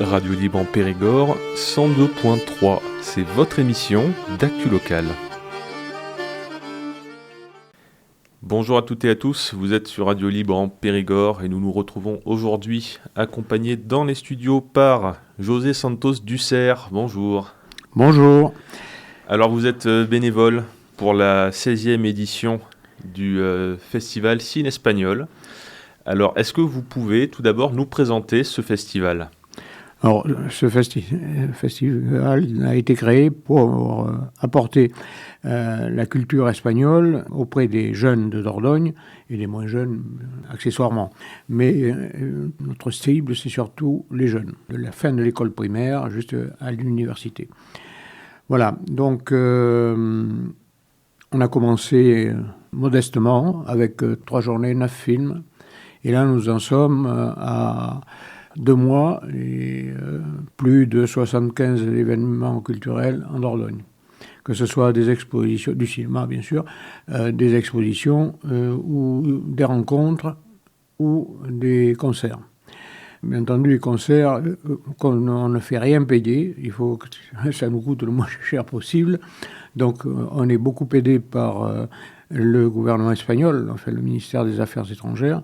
Radio Libre en Périgord, 102.3, c'est votre émission d'actu locale. Bonjour à toutes et à tous, vous êtes sur Radio Libre en Périgord et nous nous retrouvons aujourd'hui accompagnés dans les studios par José Santos Dussert. Bonjour. Bonjour. Alors vous êtes bénévole pour la 16e édition du festival Cine Espagnol. Alors est-ce que vous pouvez tout d'abord nous présenter ce festival ? Alors, ce festival a été créé pour apporter la culture espagnole auprès des jeunes de Dordogne et des moins jeunes accessoirement. Mais notre cible, c'est surtout les jeunes, de la fin de l'école primaire juste à l'université. Voilà, donc on a commencé modestement avec 3 journées, 9 films. Et là, nous en sommes à 2 mois et plus de 75 événements culturels en Dordogne. Que ce soit des expositions, du cinéma bien sûr, des expositions ou des rencontres ou des concerts. Bien entendu, les concerts, on ne fait rien payer, il faut que ça nous coûte le moins cher possible. Donc on est beaucoup aidé par le gouvernement espagnol, enfin le ministère des Affaires étrangères,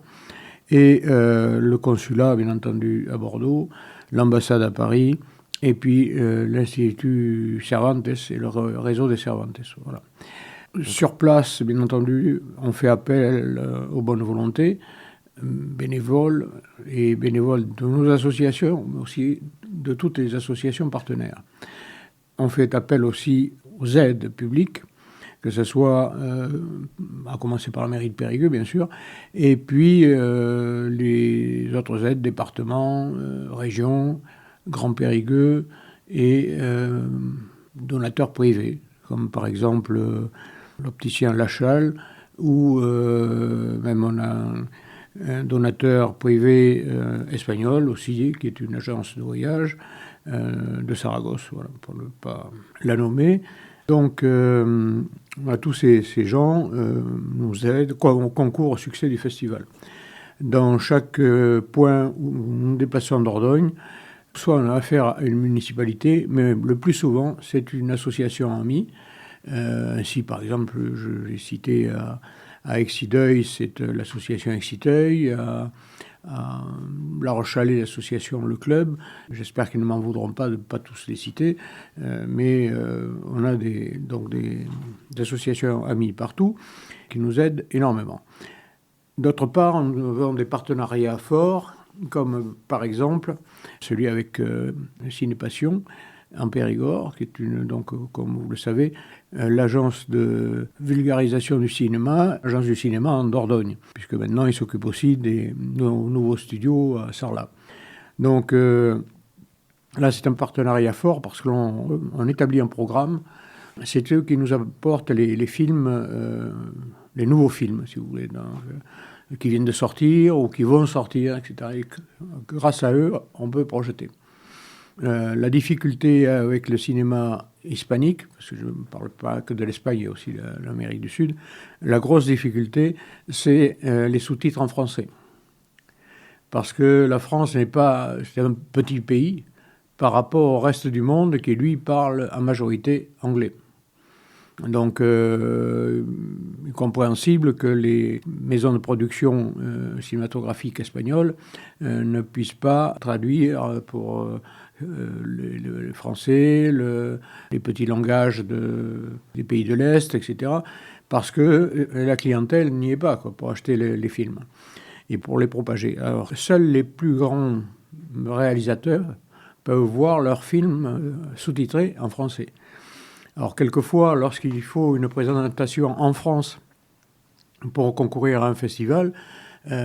et le consulat, bien entendu, à Bordeaux, l'ambassade à Paris, et puis l'Institut Cervantes et le réseau des Cervantes. Voilà. Sur place, bien entendu, on fait appel aux bonnes volontés, bénévoles de nos associations, mais aussi de toutes les associations partenaires. On fait appel aussi aux aides publiques, que ce soit, à commencer par la mairie de Périgueux, bien sûr, et puis les autres aides, départements, régions, Grand Périgueux, et donateurs privés, comme par exemple l'opticien Lachal, ou même on a un donateur privé espagnol aussi, qui est une agence de voyage de Saragosse, voilà, pour ne pas la nommer. Donc, tous ces gens nous aident, concourent au succès du festival. Dans chaque point où nous nous déplaçons en Dordogne, soit on a affaire à une municipalité, mais le plus souvent, c'est une association amie. Ainsi, par exemple, j'ai cité à Exideuil, c'est l'association Exideuil, à La Rochelle, l'association Le Club. J'espère qu'ils ne m'en voudront pas de ne pas tous les citer, mais on a des associations amies partout qui nous aident énormément. D'autre part, nous avons des partenariats forts, comme par exemple celui avec Cinépassion en Périgord, qui est donc, comme vous le savez, l'agence de vulgarisation du cinéma, agence du cinéma en Dordogne, puisque maintenant il s'occupe aussi des nouveaux studios à Sarlat. Donc là, c'est un partenariat fort parce qu'on établit un programme. C'est eux qui nous apportent les films, les nouveaux films, si vous voulez, qui viennent de sortir ou qui vont sortir, etc. Et grâce à eux, on peut projeter. La difficulté avec le cinéma hispanique, parce que je ne parle pas que de l'Espagne, il y a aussi l'Amérique du Sud, la grosse difficulté, c'est les sous-titres en français. Parce que la France c'est un petit pays par rapport au reste du monde qui, lui, parle en majorité anglais. Donc, il est compréhensible que les maisons de production cinématographiques espagnoles ne puissent pas traduire pour le français, les petits langages des pays de l'Est, etc., parce que la clientèle n'y est pas pour acheter les films et pour les propager. Alors, seuls les plus grands réalisateurs peuvent voir leurs films sous-titrés en français. Alors, quelquefois, lorsqu'il faut une présentation en France pour concourir à un festival,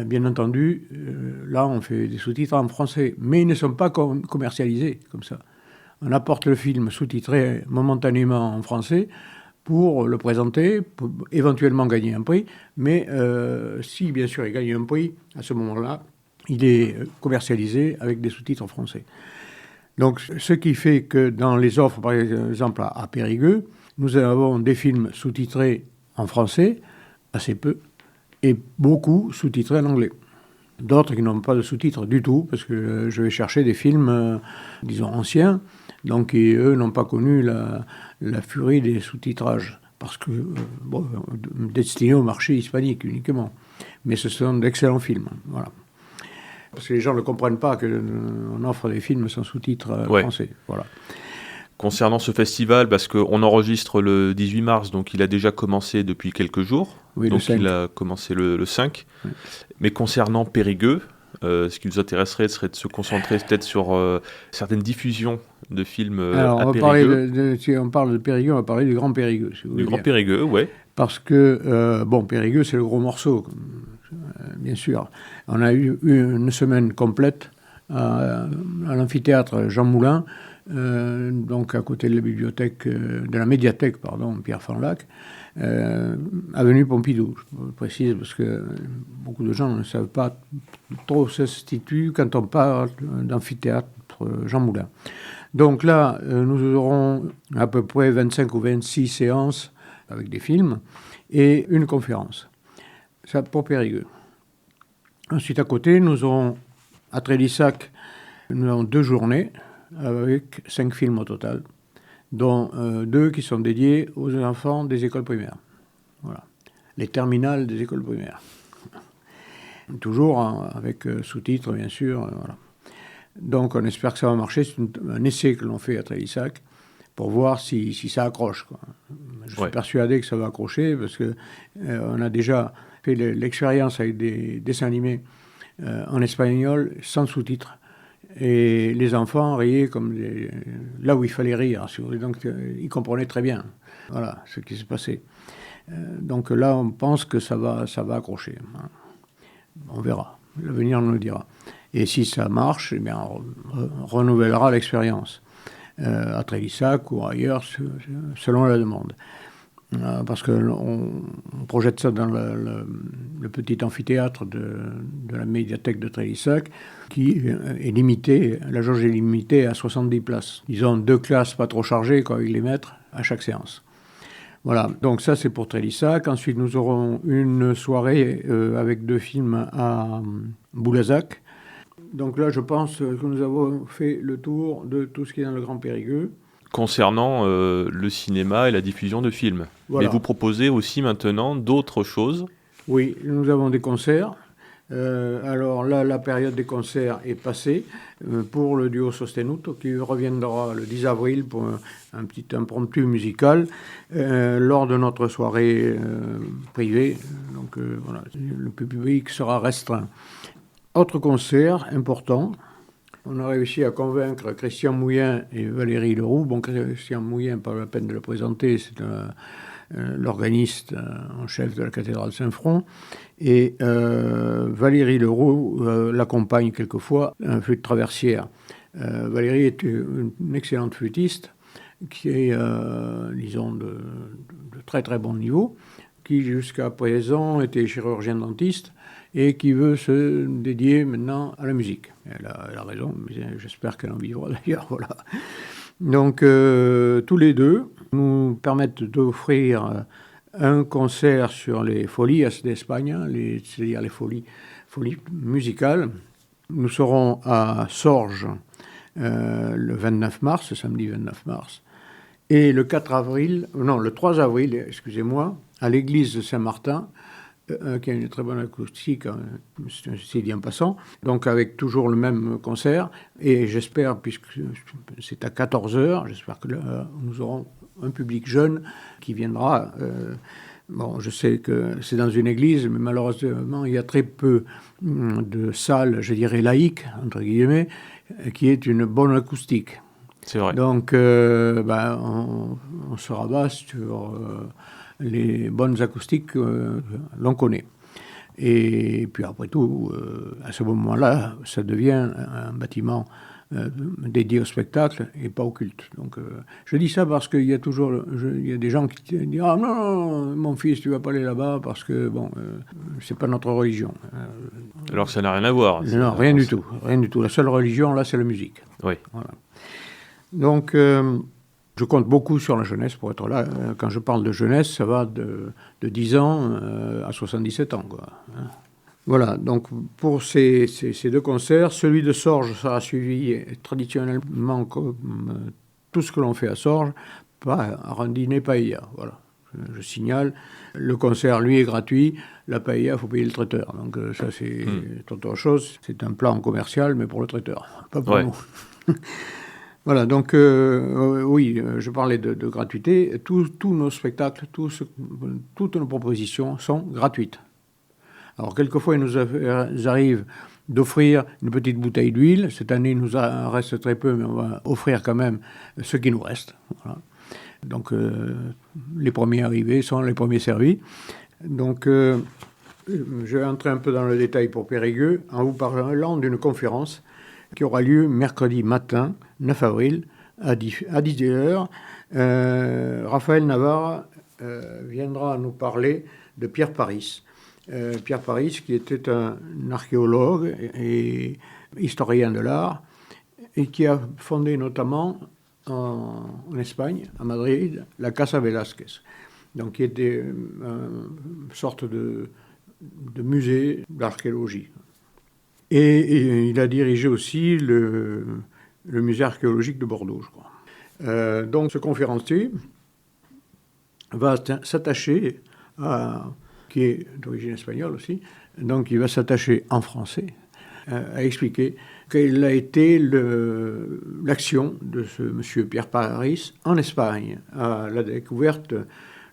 bien entendu, là, on fait des sous-titres en français, mais ils ne sont pas commercialisés comme ça. On apporte le film sous-titré momentanément en français pour le présenter, pour éventuellement gagner un prix, mais si, bien sûr, il gagne un prix, à ce moment-là, il est commercialisé avec des sous-titres en français. Donc, ce qui fait que dans les offres, par exemple à Périgueux, nous avons des films sous-titrés en français, assez peu, et beaucoup sous-titrés en anglais. D'autres qui n'ont pas de sous-titres du tout, parce que je vais chercher des films, disons, anciens, donc qui, eux, n'ont pas connu la furie des sous-titrages, parce que, destinés au marché hispanique uniquement. Mais ce sont d'excellents films, voilà. Parce que les gens ne comprennent pas qu'on offre des films sans sous-titres français, voilà. Concernant ce festival, parce qu'on enregistre le 18 mars, donc il a déjà commencé depuis quelques jours. Oui, donc il a commencé le 5. Oui. Mais concernant Périgueux, ce qui nous intéresserait serait de se concentrer peut-être sur certaines diffusions de films à Périgueux. Si on parle de Périgueux, on va parler du Grand Périgueux. Si vous du Grand Périgueux, oui. Parce que, Périgueux, c'est le gros morceau, bien sûr. On a eu une semaine complète à l'amphithéâtre Jean Moulin, donc à côté de la bibliothèque, de la médiathèque, Pierre Fanlac, avenue Pompidou. Je précise parce que beaucoup de gens ne savent pas trop où ça se situe quand on parle d'amphithéâtre Jean Moulin. Donc là, nous aurons à peu près 25 ou 26 séances avec des films et une conférence. Ça pour Périgueux. Ensuite, à côté, nous aurons à Trélissac, nous avons 2 journées avec 5 films au total, dont 2 qui sont dédiés aux enfants des écoles primaires. Voilà. Les terminales des écoles primaires. Toujours avec sous-titres, bien sûr. Voilà. Donc, on espère que ça va marcher. C'est un essai que l'on fait à Trélissac pour voir si ça accroche, quoi. Je suis persuadé que ça va accrocher parce qu'on a déjà fait l'expérience avec des dessins animés en espagnol sans sous-titres. Et les enfants riaient là où il fallait rire. Donc, ils comprenaient très bien, voilà, ce qui se passait. Donc là, on pense que ça va accrocher. On verra. L'avenir nous le dira. Et si ça marche, eh bien, on renouvellera l'expérience à Trélissac ou ailleurs, selon la demande. Parce qu'on projette ça dans le petit amphithéâtre de la médiathèque de Trélissac, qui est limité, la jauge est limitée à 70 places. Ils ont 2 classes pas trop chargées, avec les maîtres, à chaque séance. Voilà, donc ça c'est pour Trélissac. Ensuite nous aurons une soirée avec 2 films à Boulazac. Donc là je pense que nous avons fait le tour de tout ce qui est dans le Grand Périgueux. Concernant le cinéma et la diffusion de films. Voilà. Mais vous proposez aussi maintenant d'autres choses. Oui, nous avons des concerts. Alors là, la période des concerts est passée pour le duo Sostenuto qui reviendra le 10 avril pour un petit impromptu musical lors de notre soirée privée. Donc voilà, le public sera restreint. Autre concert important. On a réussi à convaincre Christian Mouyen et Valérie Leroux. Bon, Christian Mouyen, pas la peine de le présenter, c'est l'organiste en chef de la cathédrale Saint-Front. Et Valérie Leroux l'accompagne quelquefois, un flûte traversière. Valérie est une excellente flûtiste qui est, disons, de très très bon niveau, qui jusqu'à présent était chirurgien dentiste et qui veut se dédier maintenant à la musique. Elle a raison, mais j'espère qu'elle en vivra d'ailleurs. Voilà. Donc, tous les deux nous permettent d'offrir un concert sur les folies d'Espagne, c'est-à-dire les folies musicales. Nous serons à Sorges le 29 mars, samedi 29 mars, et le 3 avril, excusez-moi, à l'église de Saint-Martin, qui a une très bonne acoustique, c'est dit en passant, donc avec toujours le même concert, et j'espère, puisque c'est à 14h, j'espère que là, nous aurons un public jeune qui viendra. Bon, je sais que c'est dans une église, mais malheureusement, il y a très peu de salles, je dirais laïques, entre guillemets, qui est une bonne acoustique. C'est vrai. Donc, on se rabat sur les bonnes acoustiques que l'on connaît. Et puis après tout, à ce moment-là, ça devient un bâtiment dédié au spectacle et pas au culte. Donc, je dis ça parce qu'il y a toujours il y a des gens qui disent « Ah non, mon fils, tu vas pas aller là-bas parce que, c'est pas notre religion. » Alors que ça n'a rien à voir. Non, rien du tout. La seule religion, là, c'est la musique. Oui. Voilà. Donc, je compte beaucoup sur la jeunesse pour être là. Quand je parle de jeunesse, ça va de 10 ans à 77 ans, quoi. Voilà, donc pour ces deux concerts, celui de Sorges sera suivi traditionnellement comme tout ce que l'on fait à Sorges par un dîner paella. Voilà, je signale. Le concert, lui, est gratuit. La paella, il faut payer le traiteur. Donc ça, c'est autre chose. C'est un plan commercial, mais pour le traiteur, pas pour nous. Voilà, donc oui, je parlais de gratuité. Tous nos spectacles, toutes nos propositions sont gratuites. Alors, quelquefois, il nous arrive d'offrir une petite bouteille d'huile. Cette année, il nous en reste très peu, mais on va offrir quand même ce qui nous reste. Voilà. Donc, les premiers arrivés sont les premiers servis. Donc, je vais entrer un peu dans le détail pour Périgueux en vous parlant d'une conférence qui aura lieu mercredi matin, 9 avril, à 10h. Raphaël Navarre viendra nous parler de Pierre Paris. Pierre Paris, qui était un archéologue et historien de l'art, et qui a fondé notamment en Espagne, à Madrid, la Casa Velázquez, donc qui était une sorte de musée d'archéologie. Et il a dirigé aussi le musée archéologique de Bordeaux, je crois. Donc ce conférencier va s'attacher qui est d'origine espagnole aussi, donc il va s'attacher en français à expliquer quelle a été l'action de ce monsieur Pierre Paris en Espagne, à la découverte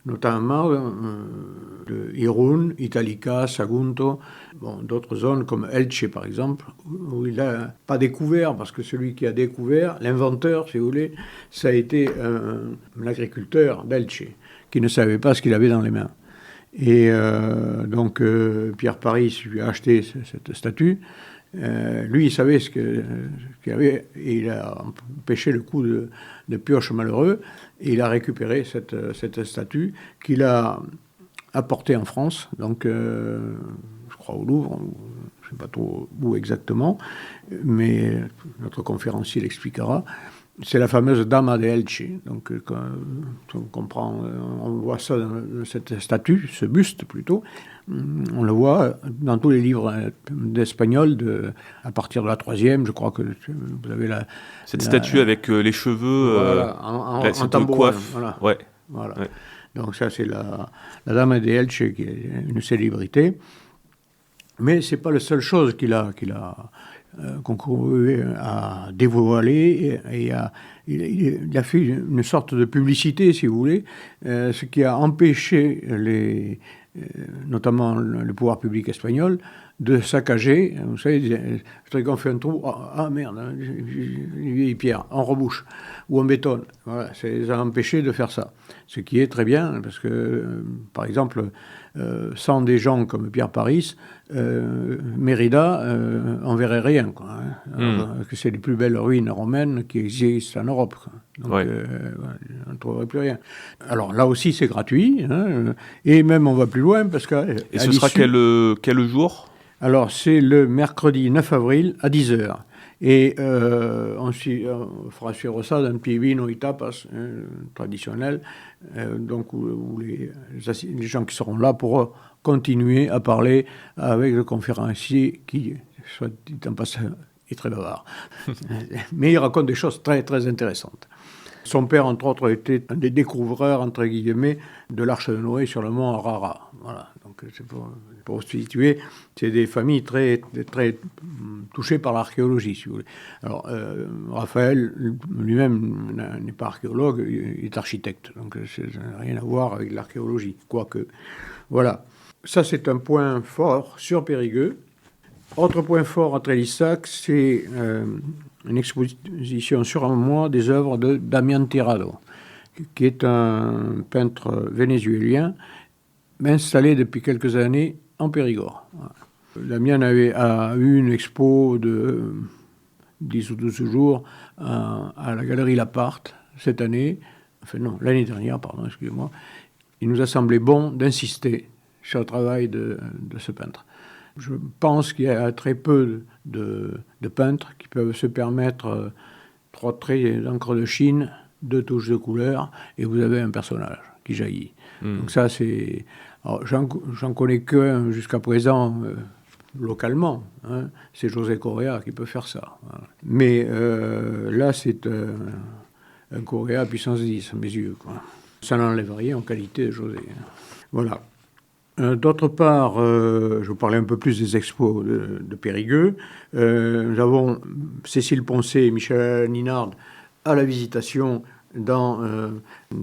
notamment de Irún, Italica, Sagunto, d'autres zones comme Elche par exemple, où il n'a pas découvert, parce que celui qui a découvert, l'inventeur si vous voulez, ça a été un agriculteur d'Elche, qui ne savait pas ce qu'il avait dans les mains. Et donc Pierre Paris lui a acheté cette statue. Lui, il savait ce qu'il y avait, et il a empêché le coup de pioche malheureux, et il a récupéré cette statue qu'il a apportée en France, donc je crois au Louvre, je ne sais pas trop où exactement, mais notre conférencier l'expliquera. C'est la fameuse Dama de Elche. Donc, on comprend, on voit ça dans cette statue, ce buste plutôt. On le voit dans tous les livres d'espagnol à partir de la 3e. Je crois que vous avez cette statue avec les cheveux, voilà, en tambourin. coiffe. Voilà. Ouais. Voilà. Ouais. Donc, ça, c'est la Dama de Elche, qui est une célébrité. Mais ce n'est pas la seule chose qu'il a concouru à dévoiler, et il a fait une sorte de publicité, si vous voulez, ce qui a empêché notamment le pouvoir public espagnol de saccager. Vous savez, on fait un trou, ah merde, une vieille pierre, on rebouche, ou on bétonne. Voilà, ça les a empêchés de faire ça. Ce qui est très bien, parce que, par exemple, sans des gens comme Pierre Paris, Mérida en verrait rien, quoi, hein. Que c'est les plus belles ruines romaines qui existent en Europe, quoi. Donc, on ne trouverait plus rien. Alors là aussi, c'est gratuit, hein, et même on va plus loin, parce que... Et ce sera quel jour ? Alors, c'est le mercredi 9 avril à 10h. Et on fera suivre ça d'un petit vino et tapas traditionnel, donc où les gens qui seront là pourront continuer à parler avec le conférencier qui, soit dit en passant, est très bavard. Mais il raconte des choses très, très intéressantes. Son père, entre autres, était un des découvreurs, entre guillemets, de l'Arche de Noé sur le mont Arara. Voilà. Donc, c'est pour se situer, c'est des familles très, très touchées par l'archéologie, si vous voulez. Alors, Raphaël, lui-même, n'est pas archéologue, il est architecte. Donc, ça n'a rien à voir avec l'archéologie, quoique. Voilà. Ça, c'est un point fort sur Périgueux. Autre point fort à Trélissac, c'est une exposition sur un mois des œuvres de Damián Tirado, qui est un peintre vénézuélien installé depuis quelques années en Périgord. Damián a eu une expo de 10 ou 12 jours à la Galerie Laparte cette année, enfin non, l'année dernière, pardon, excusez-moi. Il nous a semblé bon d'insister sur le travail de ce peintre. Je pense qu'il y a très peu de peintres qui peuvent se permettre 3 traits d'encre de Chine, 2 touches de couleur, et vous avez un personnage qui jaillit. Donc ça, c'est... Alors, j'en connais qu'un jusqu'à présent, localement. Hein. C'est José Correa qui peut faire ça. Voilà. Mais là, c'est un Correa puissance 10, à mes yeux. Quoi. Ça n'enlève rien en qualité de José. Voilà. D'autre part, je vous parlais un peu plus des expos de Périgueux. Nous avons Cécile Poncet et Michel Ninard à la Visitation dans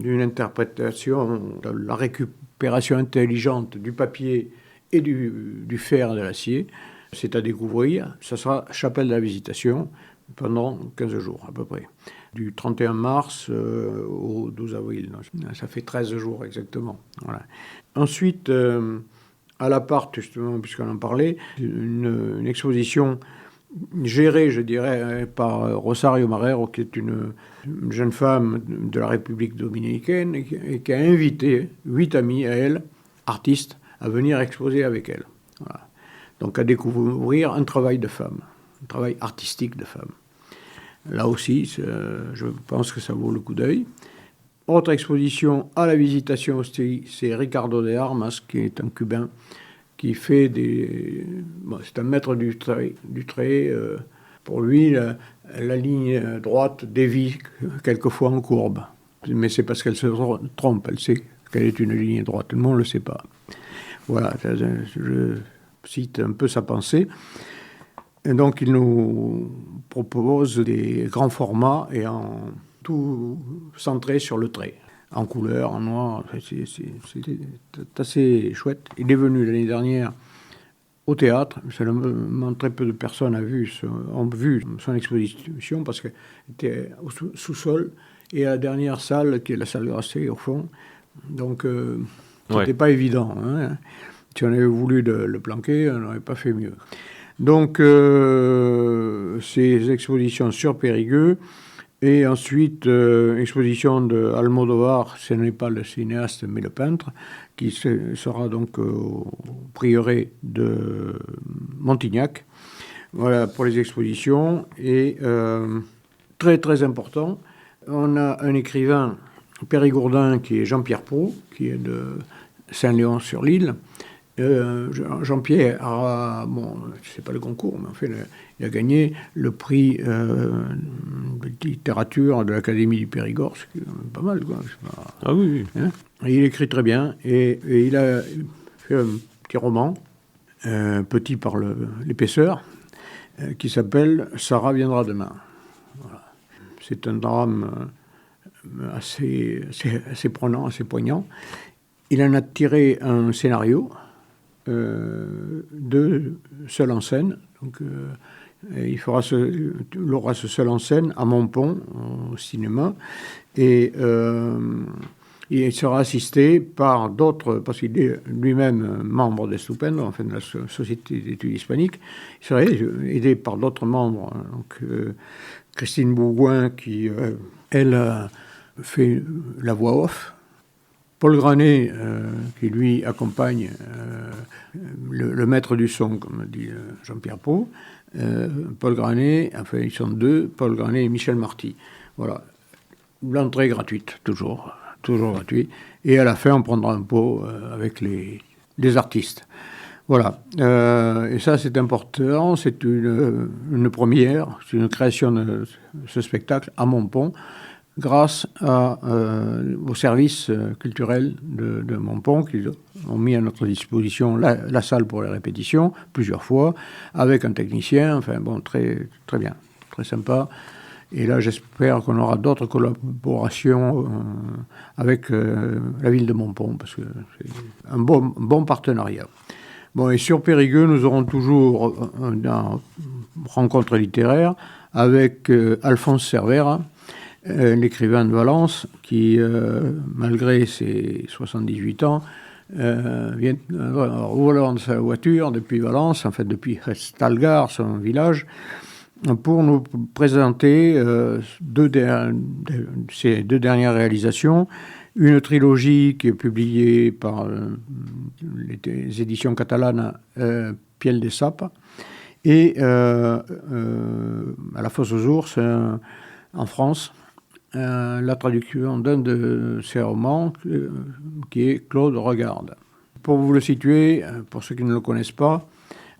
une interprétation de la récupération intelligente du papier et du fer et de l'acier. C'est à découvrir. Ça sera Chapelle de la Visitation pendant 15 jours à peu près. Du 31 mars au 12 avril. Ça fait 13 jours exactement. Voilà. Ensuite, à l'appart, justement, puisqu'on en parlait, une exposition gérée, je dirais, par Rosario Marrero, qui est une jeune femme de la République dominicaine et qui a invité 8 amis à elle, artistes, à venir exposer avec elle. Voilà. Donc à découvrir un travail de femme, un travail artistique de femme. Là aussi, je pense que ça vaut le coup d'œil. Autre exposition à la Visitation aussi, c'est Ricardo de Armas, qui est un Cubain, qui fait c'est un maître du trait. Pour lui, la ligne droite dévie quelquefois en courbe. Mais c'est parce qu'elle se trompe, elle sait qu'elle est une ligne droite. Tout le monde ne le sait pas. Voilà, je cite un peu sa pensée. Et donc, il nous propose des grands formats et tout centré sur le trait, en couleur, en noir. C'est assez chouette. Il est venu l'année dernière au théâtre. Seulement très peu de personnes ont vu son exposition parce qu'elle était au sous-sol et à la dernière salle, qui est la salle Grasset, au fond. Donc, c'était pas évident. Hein. Si on avait voulu le planquer, on n'aurait pas fait mieux. Donc, ces expositions sur Périgueux, et ensuite, exposition de Almodovar, ce n'est pas le cinéaste, mais le peintre, qui sera donc au prieuré de Montignac. Voilà pour les expositions. Et très, très important, on a un écrivain périgourdin qui est Jean-Pierre Proulx, qui est de Saint-Léon-sur-l'Île. Jean-Pierre c'est pas le concours, mais en fait, il a gagné le prix de littérature de l'Académie du Périgord, ce qui est pas mal, quoi. Ah oui. Hein, et il écrit très bien, et il a fait un petit roman, petit par l'épaisseur, qui s'appelle « Sarah viendra demain ». Voilà. C'est un drame assez prenant, assez poignant. Il en a tiré un scénario de seul en scène. Donc, il aura ce seul en scène à Montpont, au cinéma. Et il sera assisté par d'autres, parce qu'il est lui-même membre des Stupendos, enfin de la Société d'études hispaniques. Il sera aidé par d'autres membres. Donc, Christine Bourgoin, qui, elle, fait la voix off. Paul Granet, qui lui accompagne le maître du son, comme dit Jean-Pierre Proulx. Paul Granet, enfin ils sont deux, Paul Granet et Michel Marty. Voilà. L'entrée gratuite, toujours gratuite. Et à la fin, on prendra un pot avec les artistes. Voilà. Et ça, c'est important. C'est une première, c'est une création de ce spectacle à Montpont, grâce au service culturel de Montpont, qui ont mis à notre disposition la salle pour les répétitions, plusieurs fois, avec un technicien, enfin bon, très, très bien, très sympa. Et là, j'espère qu'on aura d'autres collaborations avec la ville de Montpont, parce que c'est un bon partenariat. Bon, et sur Périgueux, nous aurons toujours une rencontre littéraire avec Alphonse Cervera, l'écrivain de Valence, qui, malgré ses 78 ans, vient au volant de sa voiture depuis Valence, en fait depuis Stalgar, son village, pour nous présenter ses deux dernières réalisations. Une trilogie qui est publiée par les éditions catalanes Piel de Sapa, et à la Fosse aux Ours, en France, la traduction d'un de ses romans qui est Claude Regarde. Pour vous le situer, pour ceux qui ne le connaissent pas,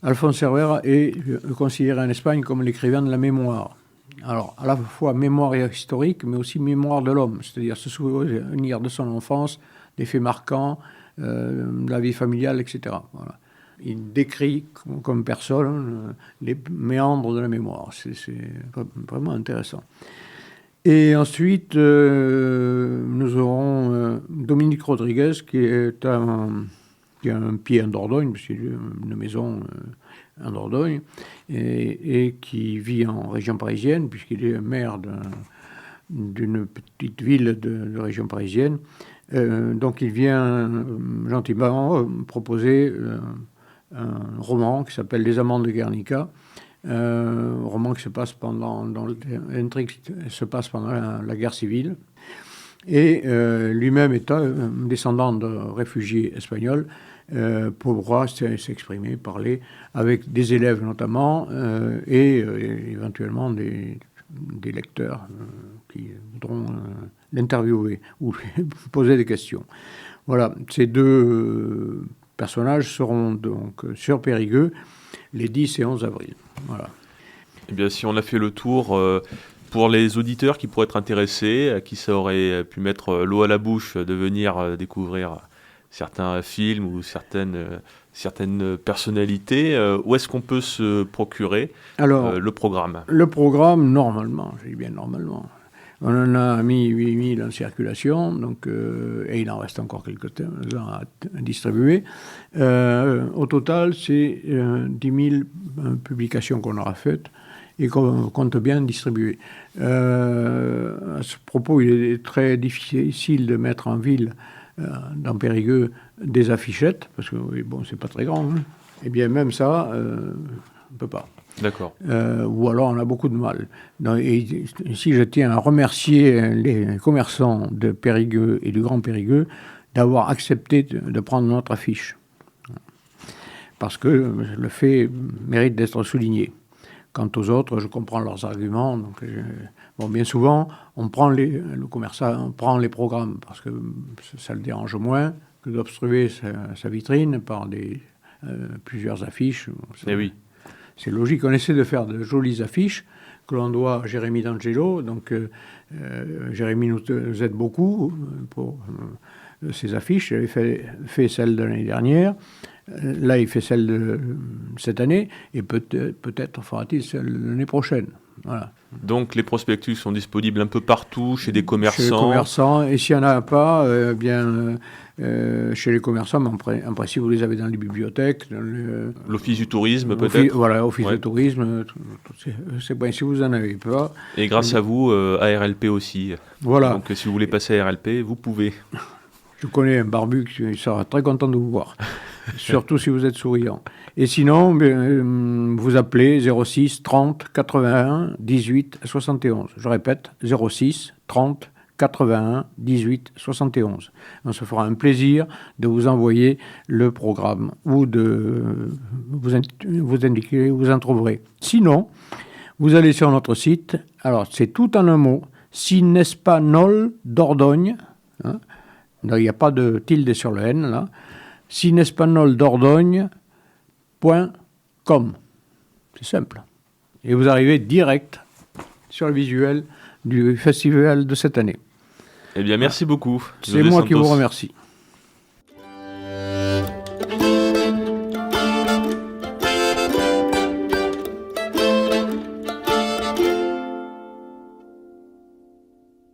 Alphonse Cervera est considéré en Espagne comme l'écrivain de la mémoire. Alors, à la fois mémoire historique, mais aussi mémoire de l'homme, c'est-à-dire se souvenir de son enfance, des faits marquants, de la vie familiale, etc. Voilà. Il décrit comme personne les méandres de la mémoire. C'est vraiment intéressant. Et ensuite, nous aurons Dominique Rodriguez, qui a un pied en Dordogne, parce qu'il a une maison en Dordogne, et qui vit en région parisienne, puisqu'il est maire d'une petite ville de région parisienne. Donc il vient gentiment proposer un roman qui s'appelle Les Amants de Guernica, un roman qui se passe dont l'intrigue se passe pendant la guerre civile. Et lui-même étant descendant de réfugiés espagnols, pourra s'exprimer, parler avec des élèves notamment, et éventuellement des lecteurs qui voudront l'interviewer ou lui poser des questions. Voilà, ces deux personnages seront donc sur Périgueux les 10 et 11 avril. Voilà. Eh bien, si on a fait le tour, pour les auditeurs qui pourraient être intéressés, à qui ça aurait pu mettre l'eau à la bouche de venir découvrir certains films ou certaines personnalités, où est-ce qu'on peut se procurer le programme ? Le programme, normalement, je dis bien normalement. On en a mis 8000 en circulation, donc, et il en reste encore quelques-uns à distribuer. Au total, c'est 10 000 publications qu'on aura faites et qu'on compte bien distribuer. À ce propos, il est très difficile de mettre en ville, dans Périgueux, des affichettes, parce que bon, c'est pas très grand. Hein. Et bien même ça, on ne peut pas. D'accord. Ou alors on a beaucoup de mal. Et ici, je tiens à remercier les commerçants de Périgueux et du Grand Périgueux d'avoir accepté de prendre notre affiche. Parce que le fait mérite d'être souligné. Quant aux autres, je comprends leurs arguments. Donc, bien souvent, le commerçant prend les programmes parce que ça le dérange moins que d'obstruer sa vitrine par plusieurs affiches. Eh oui. C'est logique. On essaie de faire de jolies affiches que l'on doit à Jérémy D'Angelo. Donc, Jérémy nous aide beaucoup pour ces affiches. Il avait fait celle de l'année dernière. Là, il fait celle de cette année. Et peut-être fera-t-il celle de l'année prochaine. Voilà. Donc, les prospectus sont disponibles un peu partout, chez des commerçants. Chez les commerçants. Et s'il n'y en a pas, chez les commerçants, mais en principe, vous les avez dans les bibliothèques. L'Office du tourisme, peut-être. Voilà, Office du tourisme. C'est bien, si vous n'en avez pas. Et grâce à vous, ARLP aussi. Voilà. Donc, si vous voulez passer à ARLP, vous pouvez. Je connais un barbu qui sera très content de vous voir. Surtout si vous êtes souriant. Et sinon, vous appelez 06 30 81 18 71. Je répète, 06 30 81 18 71. On se fera un plaisir de vous envoyer le programme ou de vous indiquer où vous en trouverez. Sinon, vous allez sur notre site. Alors, c'est tout en un mot. Cinespanol Dordogne. Hein, il n'y a pas de tilde sur le N, là. cinespanol-dordogne.com. C'est simple. Et vous arrivez direct sur le visuel du festival de cette année. Eh bien, merci beaucoup. C'est moi qui vous remercie.